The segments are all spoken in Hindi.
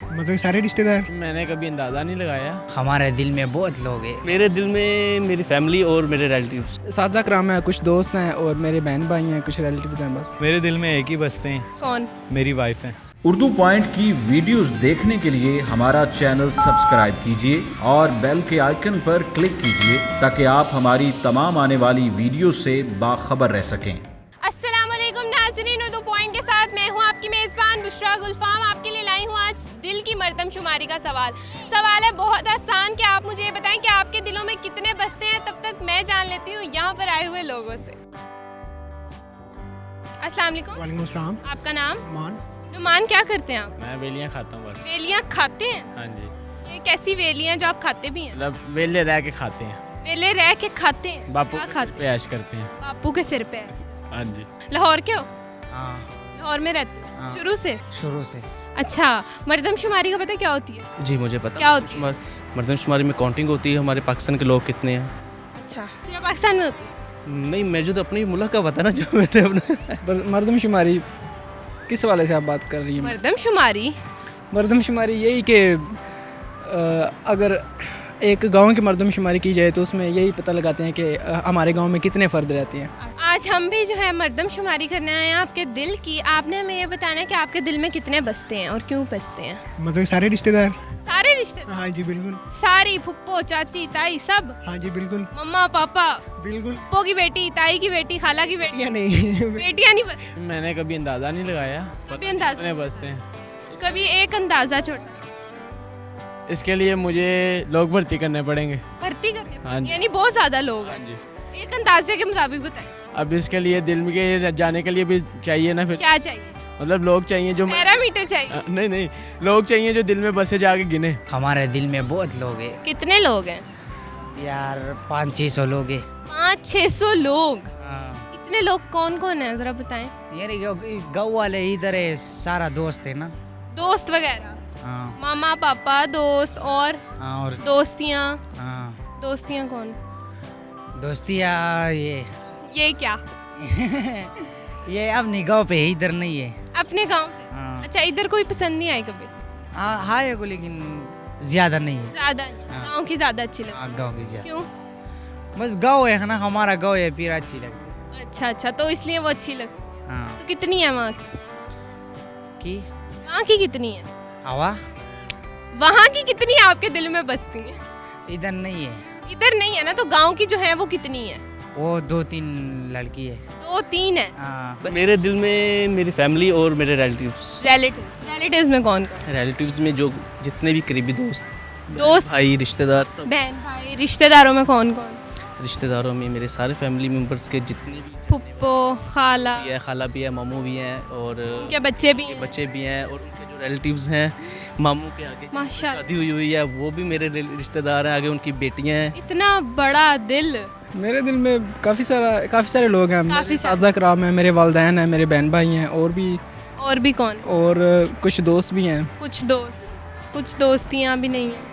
मतलब सारे रिश्तेदार। मैंने कभी अंदाज़ा नहीं लगाया। हमारे दिल में बहुत लोग हैं। मेरे दिल में मेरी फैमिली और मेरे रिलेटिव्स। साजा कराम है, कुछ दोस्त हैं और मेरे बहन भाई हैं, कुछ रिलेटिव्स हैं बस। मेरे दिल में एक ही बसते हैं। कौन? मेरी वाइफ है। उर्दू पॉइंट की वीडियोस देखने के लिए हमारा चैनल सब्सक्राइब कीजिए और बेल के आइकन पर क्लिक कीजिए ताकि आप हमारी तमाम आने वाली वीडियो से बाखबर रह सकें। अस्सलाम वालेकुम नाज़रीन, उर्दू पॉइंट के साथ मैं हूं आपकी मेज़बान बुशरा गुलफाम। आपके लिए लाई हूं आज दिल की मर्दमशुमारी का सवाल है बहुत आसान कि आप मुझे ये बताएं कि आपके दिलों में कितने बसते हैं। तब तक मैं जान लेती हूँ यहाँ पर आए हुए लोगों से। अस्सलाम वालेकुम। वालेकुम अस्सलाम। आपका नाम? मान। नुमान, क्या करते हैं आप? मैं वेलियाँ खाता हूँ बस। वेलियाँ खाते हैं? हाँ जी। ये कैसी वेलियाँ जो आप खाते भी हैं? मतलब वेले रह के खाते हैं। वेले रह के खाते हैं? बापू क्या के खाते सिर पे ऐश करते हैं। हैं? बापू के सिर पे है। हाँ जी। लाहौर के हो? हाँ, लाहौर में रहते हो? हाँ। शुरू से? शुरू से। अच्छा, मर्दमशुमारी का पता क्या होती है? जी मुझे पता। क्या होती है? मर्दमशुमारी में काउंटिंग होती है हमारे पाकिस्तान के लोग कितने हैं। अच्छा, सिर्फ पाकिस्तान में होती है? नहीं, मुझे तो अपनी मुल्क का पता ना जो मैंने अपना मर्दमशुमारी किस वाले से आप बात कर रही हैं? मर्दमशुमारी मर्दमशुमारी यही कि अगर एक गांव की मर्दमशुमारी की जाए तो उसमें यही पता लगाते हैं कि हमारे गांव में कितने फ़र्द रहते हैं। आज हम भी जो है मर्दमशुमारी करने आए हैं आपके दिल की। आपने हमें ये बताना है कि आपके दिल में कितने बसते हैं और क्यों बसते हैं। मतलब सारे रिश्तेदार। सारे रिश्ते? हाँ जी बिल्कुल। सारी फुप्पो चाची ताई सब? हाँ जी बिल्कुल। मम्मा पापा? बिल्कुल। फुप्पो की बेटी, ताई की बेटी, खाला की बेटी? या नहीं बेटियाँ नहीं बसती? मैंने कभी अंदाज़ा नहीं लगाया। कभी अंदाज़ा? कितने बसते हैं। कभी एक अंदाज़ा छोटा? इसके लिए मुझे लोग भर्ती करने पड़ेंगे। भर्ती करने हाँ पड़ेंगे? जी। यानी बहुत ज़्यादा लोग हाँ हैं। जी। एक अंदाजे के मुताबिक बताएं। अब इसके लिए दिल में के जाने के लिए भी चाहिए ना फिर। क्या चाहिए? मतलब लोग चाहिए जो पैरामीटर चाहिए? नहीं, लोग चाहिए जो दिल में बसे जाके गिने। हमारे दिल में बहुत लोग हैं कितने लोग हैं? यार, 500-600 लोग हैं। 500-600 लोग? हाँ। इतने लोग कौन कौन है जरा बताएं। यार गाँव वाले इधर है, सारा दोस्त है ना। दोस्त वगैरह? हाँ, मामा पापा दोस्त और हाँ, और दोस्तियाँ? हाँ, दोस्तियाँ कौन? दोस्तियाँ ये क्या? ये अपनी गाँव पे है, इधर नहीं है। अपने गांव पे? हाँ, अच्छा, इधर कोई पसंद नहीं आई कभी? हाँ है को, लेकिन ज्यादा नहीं है। ज्यादा नहीं? हाँ। गांव की ज्यादा अच्छी लगती? हाँ, गाँव की ज्यादा। क्यों? बस गाँव है ना, हमारा गाँव है, फिर अच्छी लगती अच्छा, तो इसलिए वो अच्छी लगती। है। हाँ, तो कितनी है वहाँ की? की वहाँ की कितनी है? हवा वहाँ की कितनी आपके दिल में बसती है? इधर नहीं है। इधर नहीं है ना, तो गांव की जो है वो कितनी है? वो 2-3 लड़की है। 2-3 है? हाँ, मेरे दिल में मेरी फैमिली और मेरे रिलेटिव्स। रिलेटिव्स में कौन कौन? रिलेटिव्स में जो जितने भी करीबी दोस्त, दोस्त, भाई, रिश्तेदार सब। बहन भाई, रिश्तेदारों में कौन कौन? रिश्तेदारों में मेरे सारे फैमिली मेम्बर्स के जितने भी फुप्पो, खाला, भी है, खाला भी है, मामू भी हैं और क्या बच्चे भी उनके हैं? बच्चे भी हैं और उनके जो रिलेटिव्स हैं मामू के आगे माशाल्लाह, शादी हुई है, वो भी मेरे रिश्तेदार हैं। आगे उनकी बेटियां हैं। इतना बड़ा दिल। मेरे दिल में काफ़ी सारे लोग हैं। काफ़ी सारे। साजा कराम है, मेरे वालदैन हैं, मेरे बहन भाई हैं और और भी कौन? कुछ दोस्त भी हैं। कुछ दोस्तियाँ भी नहीं है?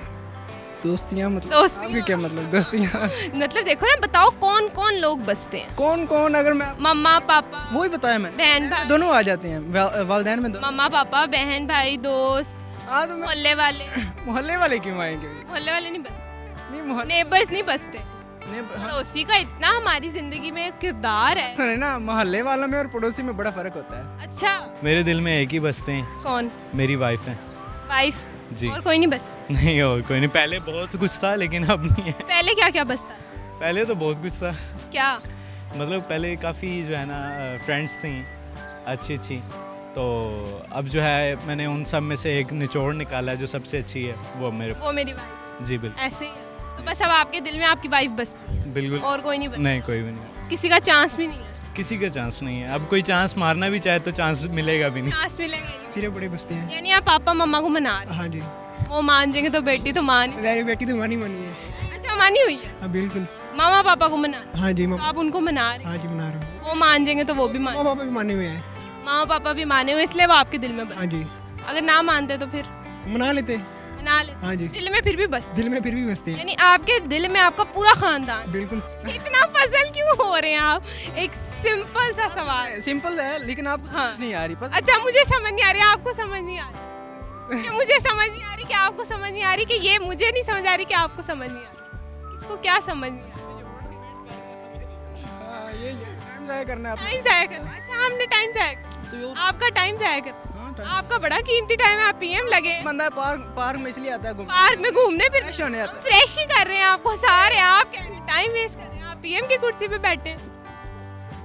दोस्तियाँ मतलब दोस्तियाँ? आपके क्या मतलब दोस्तियाँ? मतलब देखो ना, बताओ कौन कौन लोग बसते हैं? कौन अगर मैं मम्मा पापा, वही बताया मैंने, बहन भाई? दोनों आ जाते हैं वालदैन में दोनों। मम्मा पापा, बहन भाई, दोस्त, हाँ तो मैं मोहल्ले वाले? मोहल्ले वाले क्यों आएंगे? मोहल्ले वाले नहीं बसते? नहीं मोहल्ले नेबर्स नहीं बसते? हाँ, पड़ोसी का इतना हमारी जिंदगी में किरदार है। सुने ना, मोहल्ले वालों में और पड़ोसी में बड़ा फर्क होता है। अच्छा, मेरे दिल में एक ही बसते हैं। कौन? मेरी वाइफ है। वाइफ? जी। और कोई नहीं बसता? नहीं, और कोई नहीं। पहले बहुत कुछ था लेकिन अब नहीं है। पहले क्या क्या बसता? पहले तो बहुत कुछ था। क्या? मतलब पहले काफ़ी जो है ना फ्रेंड्स थी अच्छी। तो अब जो है मैंने उन सब में से एक निचोड़ निकाला है जो सबसे अच्छी है, वो मेरे। वो मेरी वाइफ? जी बिल्कुल। ऐसे ही है? तो बस अब आपके दिल में आपकी वाइफ बसती है बिल्कुल। और कोई नहीं बसता? नहीं, कोई भी नहीं। किसी का चांस भी नहीं है? किसी का चांस नहीं है। अब कोई चांस मारना भी चाहे तो चांस मिलेगा भी नहीं। चांस मिलेगा ही नहीं। सिरे बड़े बसते हैं। यानी आप पापा मम्मा को मना रहे हाँ जी। हैं? वो मान जाएंगे तो बेटी तो मान ही। मेरी बेटी तो मानी है। अच्छा, मानी हुई है? हाँ बिल्कुल। मामा पापा को मना रहे हैं? हाँ जी तो आप उनको मना रहे हैं? हाँ जी मना रहा हूँ। वो मान जाएंगे तो वो भी मान। माँ पापा भी माने हुए हैं। मामा पापा भी माने हुए इसलिए वो आपके दिल में बस। हाँ जी अगर ना मानते तो फिर मना लेते। मना ले? हाँ जी। दिल में फिर भी बस? दिल में फिर भी बसते हैं। यानी आपके दिल में आपका पूरा खानदान? बिल्कुल। इतना पजल क्यों हो रहे हैं आप? एक सिंपल सा सवाल। सिंपल है लेकिन आपको हाँ। समझ नहीं आ रही। अच्छा, मुझे समझ नहीं आ रही, आपको समझ नहीं आ रही। कि मुझे समझ नहीं आ रही कि आपको समझ नहीं आ रही कि ये मुझे नहीं समझ आ रही कि आपको समझ नहीं आ रही, इसको क्या समझ नहीं आ रही? हाँ ये टाइम ज़ाया करना है टाइम जाया करना। अच्छा हमने टाइम जाया करना, आपका टाइम जाया करना, आपका बड़ा कीमती टाइम है, आप पीएम लगे बंदा पार्क में इसलिए आता है घूमने, पार्क में घूमने फिर फ्रेश होने आता है। फ्रेश ही कर रहे हैं आपको सारे, आप कह रहे हैं टाइम वेस्ट कर रहे हैं, आप पीएम की कुर्सी पे बैठे हैं,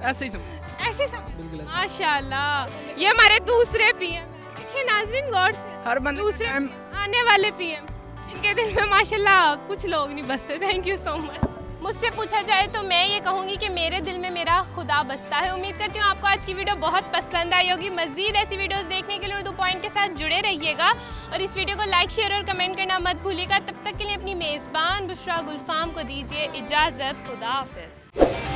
ऐसे ही समझ। ऐसे समझ। माशाल्लाह ये हमारे दूसरे पीएम हैं। देखिए नाज़रीन गौर से, हर बंदे दूसरे टाइम आने वाले पीएम, इनके दिल में माशाल्लाह कुछ लोग नहीं बसते। Thank you so much. मुझसे पूछा जाए तो मैं ये कहूँगी कि मेरे दिल में मेरा खुदा बसता है। उम्मीद करती हूँ आपको आज की वीडियो बहुत पसंद आई होगी। मज़ीद ऐसी वीडियोस देखने के लिए उर्दू पॉइंट के साथ जुड़े रहिएगा और इस वीडियो को लाइक शेयर और कमेंट करना मत भूलिएगा। तब तक के लिए अपनी मेज़बान बुशरा गुलफाम को दीजिए इजाज़त। खुदा हाफिज़।